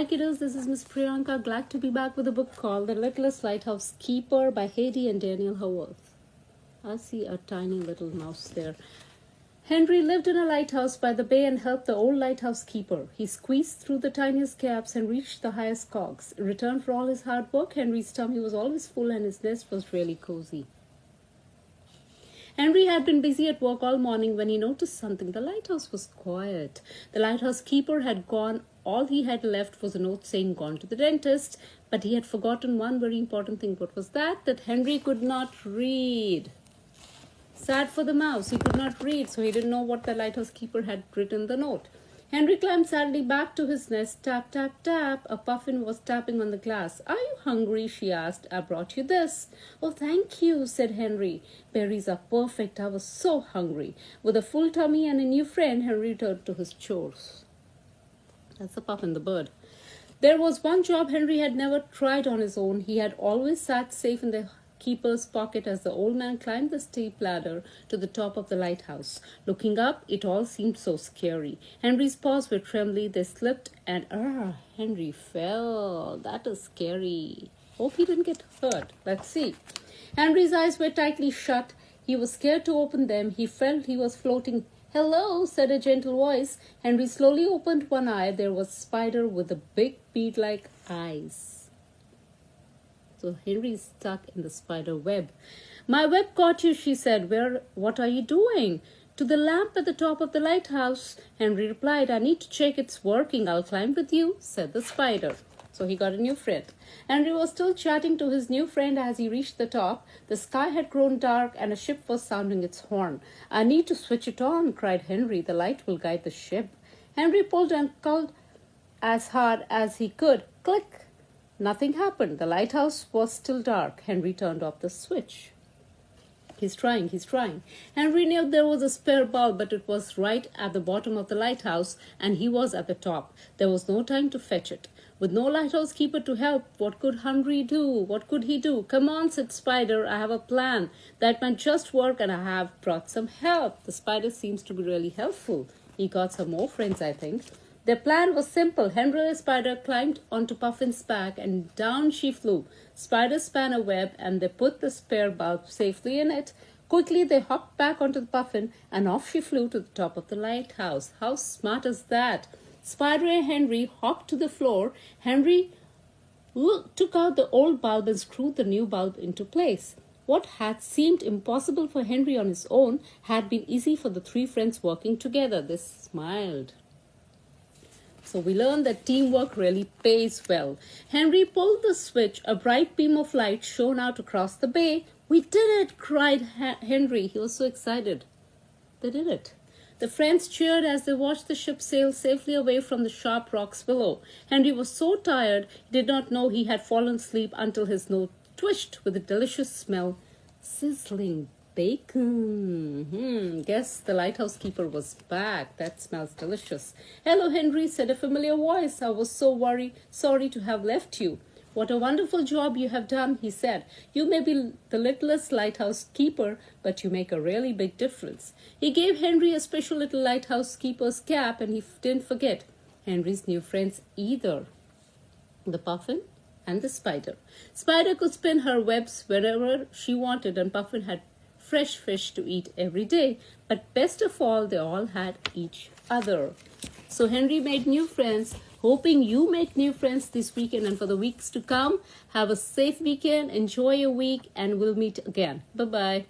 Hi kiddos, this is Miss Priyanka. Glad to be back with a book called The Littlest Lighthouse Keeper by Haiti and Daniel Haworth. I see a tiny little mouse there. Henry lived in a lighthouse by the bay and helped the old lighthouse keeper. He squeezed through the tiniest gaps and reached the highest cogs. In return for all his hard work, Henry's tummy was always full and his nest was really cozy. Henry had been busy at work all morning when he noticed something. The lighthouse was quiet. The lighthouse keeper had gone. All he had left was a note saying, "Gone to the dentist." But he had forgotten one very important thing. What was that? That Henry could not read. Sad for the mouse. He could not read, so he didn't know what the lighthouse keeper had written in the note. Henry climbed sadly back to his nest. Tap, tap, tap. A puffin was tapping on the glass. "Are you hungry?" she asked. "I brought you this." "Oh, thank you," said Henry. "Berries are perfect. I was so hungry." With a full tummy and a new friend, Henry returned to his chores. That's the puffin, the bird. There was one job Henry had never tried on his own. He had always sat safe in the keeper's pocket as the old man climbed the steep ladder to the top of the lighthouse. Looking up, it all seemed so scary. Henry's paws were trembly. They slipped and Henry fell. That is scary. Hope he didn't get hurt. Let's see. Henry's eyes were tightly shut. He was scared to open them. He felt he was floating. "Hello," said a gentle voice. Henry slowly opened one eye. There was a spider with the big bead-like eyes. So Henry is stuck in the spider web. "My web caught you," she said. What are you doing?" "To the lamp at the top of the lighthouse." Henry replied, "I need to check it's working. I'll climb with you," said the spider. So he got a new friend. Henry was still chatting to his new friend as he reached the top. The sky had grown dark and a ship was sounding its horn. "I need to switch it on," cried Henry. "The light will guide the ship." Henry pulled and pulled as hard as he could. Click! Nothing happened. The lighthouse was still dark. Henry turned off the switch. He's trying. Henry knew there was a spare bulb, but it was right at the bottom of the lighthouse, and he was at the top. There was no time to fetch it. With no lighthouse keeper to help, what could Henry do? What could he do? "Come on," said Spider. "I have a plan. That might just work, and I have brought some help." The spider seems to be really helpful. He got some more friends, I think. Their plan was simple. Henry the spider climbed onto Puffin's back and down she flew. Spider span a web and they put the spare bulb safely in it. Quickly they hopped back onto the Puffin and off she flew to the top of the lighthouse. How smart is that? Spider and Henry hopped to the floor. Henry took out the old bulb and screwed the new bulb into place. What had seemed impossible for Henry on his own had been easy for the three friends working together. They smiled. So we learned that teamwork really pays well. Henry pulled the switch. A bright beam of light shone out across the bay. "We did it!" cried Henry. He was so excited. They did it. The friends cheered as they watched the ship sail safely away from the sharp rocks below. Henry was so tired, he did not know he had fallen asleep until his nose twitched with a delicious smell. Sizzling bacon. Guess the lighthouse keeper was back. That smells delicious. "Hello, Henry," said a familiar voice. "I was so sorry to have left you." "What a wonderful job you have done," he said. "You may be the littlest lighthouse keeper, but you make a really big difference." He gave Henry a special little lighthouse keeper's cap, and he didn't forget Henry's new friends either. The Puffin and the Spider. Spider could spin her webs wherever she wanted, and Puffin had fresh fish to eat every day. But best of all, they all had each other. So Henry made new friends. Hoping you make new friends this weekend and for the weeks to come. Have a safe weekend. Enjoy your week, and we'll meet again. Bye-bye.